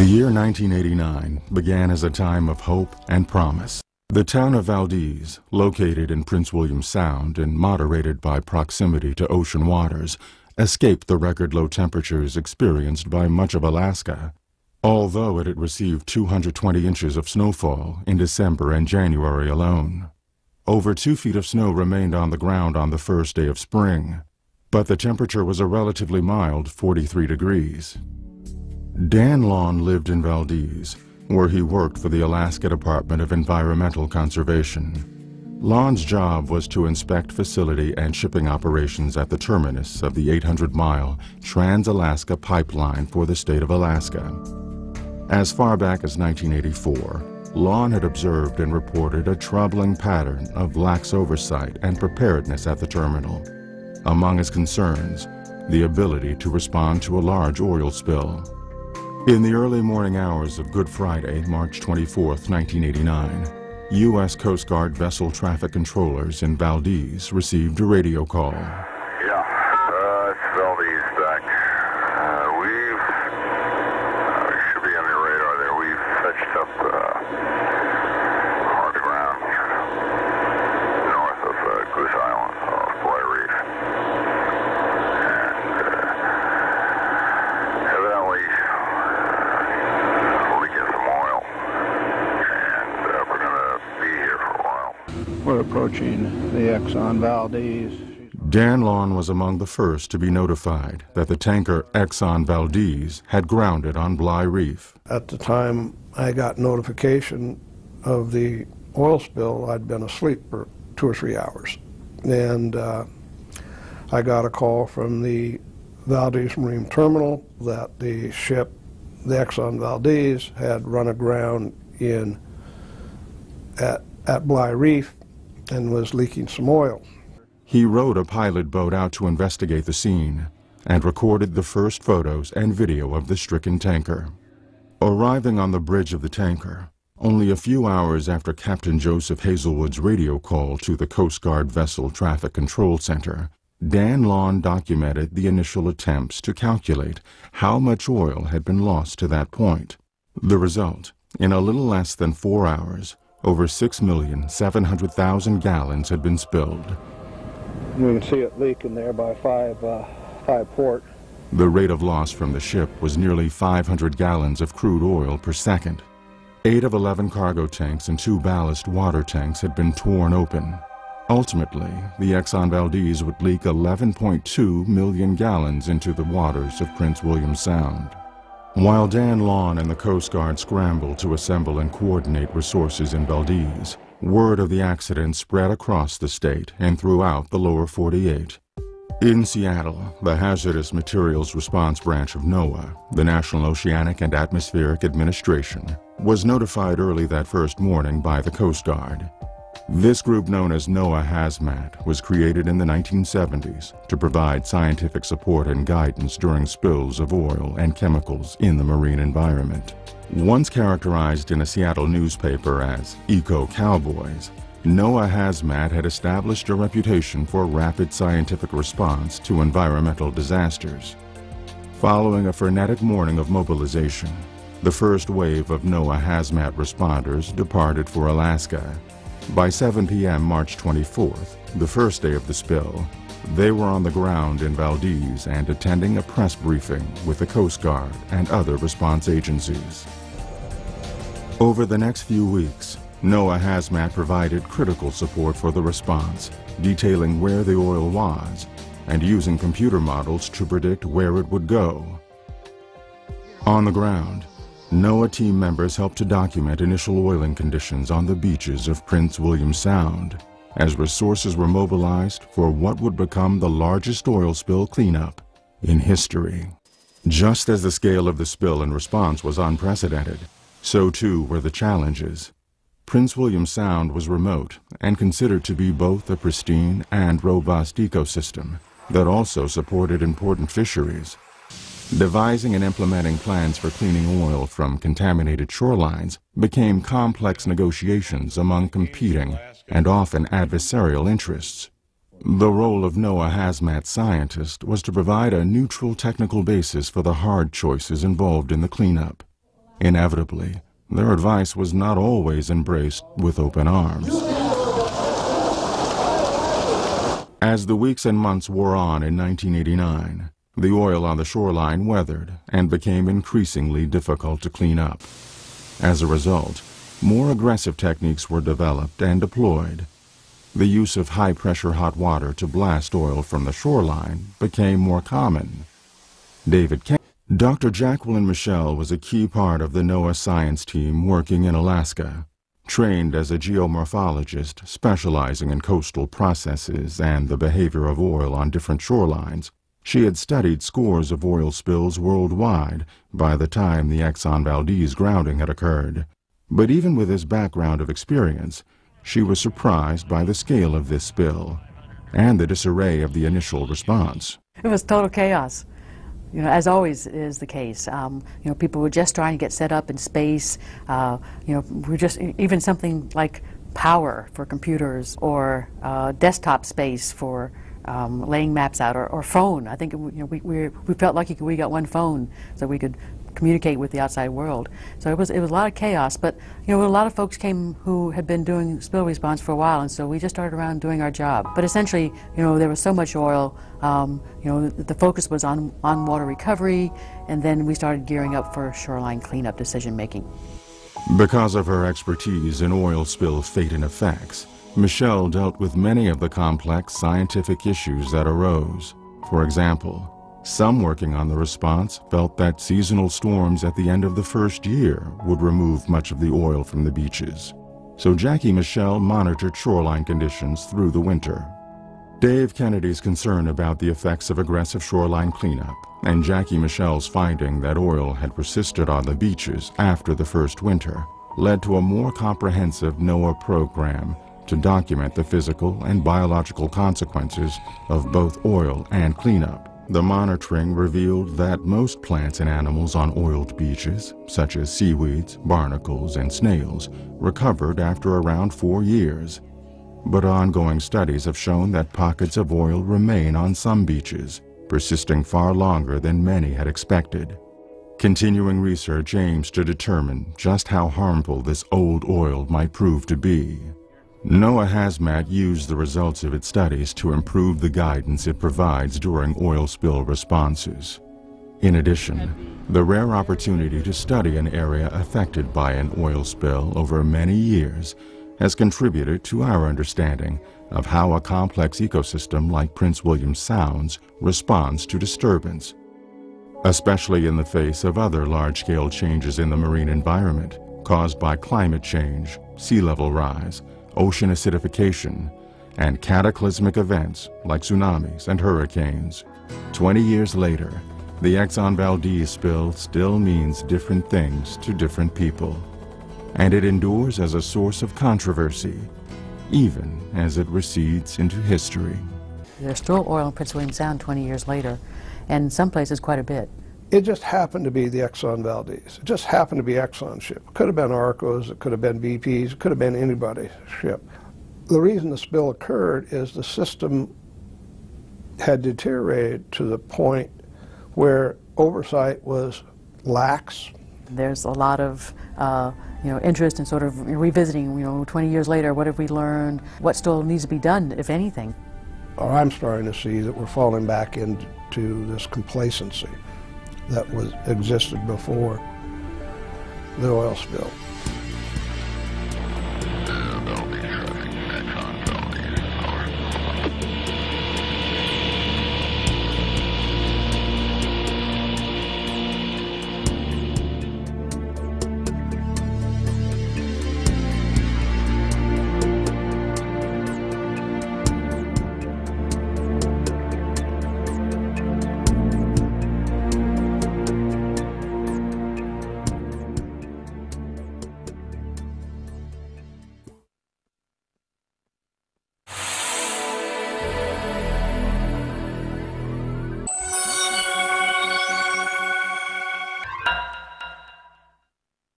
year 1989 began as a time of hope and promise. The town of Valdez, located in Prince William Sound and moderated by proximity to ocean waters, escaped the record-low temperatures experienced by much of Alaska, although it had received 220 inches of snowfall in December and January alone. Over 2 feet of snow remained on the ground on the first day of spring, but the temperature was a relatively mild 43 degrees. Dan Lawn lived in Valdez, where he worked for the Alaska Department of Environmental Conservation. Lawn's job was to inspect facility and shipping operations at the terminus of the 800-mile Trans-Alaska Pipeline for the state of Alaska. As far back as 1984, Lawn had observed and reported a troubling pattern of lax oversight and preparedness at the terminal. Among his concerns, the ability to respond to a large oil spill. In the early morning hours of Good Friday, March 24, 1989, U.S. Coast Guard vessel traffic controllers in Valdez received a radio call. Yeah, it's Valdez back. We should be on your radar there. We've fetched up hard to ground north of Goose Island off Bly Reef. And evidently, we get some oil, and we're going to be here for a while. We're approaching the Exxon Valdez. Dan Lawn was among the first to be notified that the tanker Exxon Valdez had grounded on Bly Reef. At the time I got notification of the oil spill, I'd been asleep for 2 or 3 hours. And I got a call from the Valdez Marine Terminal that the ship, the Exxon Valdez, had run aground at Bly Reef and was leaking some oil. He rowed a pilot boat out to investigate the scene and recorded the first photos and video of the stricken tanker. Arriving on the bridge of the tanker, only a few hours after Captain Joseph Hazelwood's radio call to the Coast Guard Vessel Traffic Control Center, Dan Lawn documented the initial attempts to calculate how much oil had been lost to that point. The result, in a little less than 4 hours, over 6,700,000 gallons had been spilled. We can see it leaking there by 5 port. The rate of loss from the ship was nearly 500 gallons of crude oil per second. 8 of 11 cargo tanks and 2 ballast water tanks had been torn open. Ultimately, the Exxon Valdez would leak 11.2 million gallons into the waters of Prince William Sound. While Dan Lawn and the Coast Guard scrambled to assemble and coordinate resources in Valdez, word of the accident spread across the state and throughout the lower 48. In Seattle, the Hazardous Materials Response Branch of NOAA, the National Oceanic and Atmospheric Administration, was notified early that first morning by the Coast Guard. This group, known as NOAA Hazmat, was created in the 1970s to provide scientific support and guidance during spills of oil and chemicals in the marine environment. Once characterized in a Seattle newspaper as eco-cowboys, NOAA Hazmat had established a reputation for rapid scientific response to environmental disasters. Following a frenetic morning of mobilization, the first wave of NOAA Hazmat responders departed for Alaska. By 7 p.m. March 24th, the first day of the spill, they were on the ground in Valdez and attending a press briefing with the Coast Guard and other response agencies. Over the next few weeks, NOAA Hazmat provided critical support for the response, detailing where the oil was and using computer models to predict where it would go. On the ground, NOAA team members helped to document initial oiling conditions on the beaches of Prince William Sound, as resources were mobilized for what would become the largest oil spill cleanup in history. Just as the scale of the spill and response was unprecedented, so too were the challenges. Prince William Sound was remote and considered to be both a pristine and robust ecosystem that also supported important fisheries. Devising and implementing plans for cleaning oil from contaminated shorelines became complex negotiations among competing and often adversarial interests. The role of NOAA Hazmat scientist was to provide a neutral technical basis for the hard choices involved in the cleanup. Inevitably, their advice was not always embraced with open arms. As the weeks and months wore on in 1989, the oil on the shoreline weathered and became increasingly difficult to clean up. As a result, more aggressive techniques were developed and deployed. The use of high-pressure hot water to blast oil from the shoreline became more common. Dr. Jacqueline Michelle was a key part of the NOAA science team working in Alaska. Trained as a geomorphologist specializing in coastal processes and the behavior of oil on different shorelines, she had studied scores of oil spills worldwide by the time the Exxon Valdez grounding had occurred. But even with this background of experience, she was surprised by the scale of this spill and the disarray of the initial response. It was total chaos. You know, as always is the case. You know, people were just trying to get set up in space. You know, we're just, even something like power for computers or desktop space for laying maps out, or phone. I think we felt lucky we got one phone so we could communicate with the outside world. So it was a lot of chaos, but you know, a lot of folks came who had been doing spill response for a while, and so we just started around doing our job. But essentially, you know, there was so much oil, you know, the focus was on water recovery, and then we started gearing up for shoreline cleanup decision making. Because of her expertise in oil spill fate and effects, Michelle dealt with many of the complex scientific issues that arose. For example, some working on the response felt that seasonal storms at the end of the first year would remove much of the oil from the beaches. So Jackie Michelle monitored shoreline conditions through the winter. Dave Kennedy's concern about the effects of aggressive shoreline cleanup and Jackie Michelle's finding that oil had persisted on the beaches after the first winter led to a more comprehensive NOAA program to document the physical and biological consequences of both oil and cleanup. The monitoring revealed that most plants and animals on oiled beaches, such as seaweeds, barnacles, and snails, recovered after around 4 years. But ongoing studies have shown that pockets of oil remain on some beaches, persisting far longer than many had expected. Continuing research aims to determine just how harmful this old oil might prove to be. NOAA Hazmat used the results of its studies to improve the guidance it provides during oil spill responses. In addition, the rare opportunity to study an area affected by an oil spill over many years has contributed to our understanding of how a complex ecosystem like Prince William Sound's responds to disturbance, especially in the face of other large-scale changes in the marine environment caused by climate change, sea level rise, ocean acidification, and cataclysmic events like tsunamis and hurricanes. 20 years later, the Exxon Valdez spill still means different things to different people, and it endures as a source of controversy, even as it recedes into history. There's still oil in Prince William Sound 20 years later, and in some places quite a bit. It just happened to be the Exxon Valdez. It just happened to be Exxon's ship. It could have been Arco's, it could have been BP's, it could have been anybody's ship. The reason the spill occurred is the system had deteriorated to the point where oversight was lax. There's a lot of you know, interest in sort of revisiting, you know, 20 years later, what have we learned? What still needs to be done, if anything? I'm starting to see that we're falling back into this complacency that existed before the oil spill.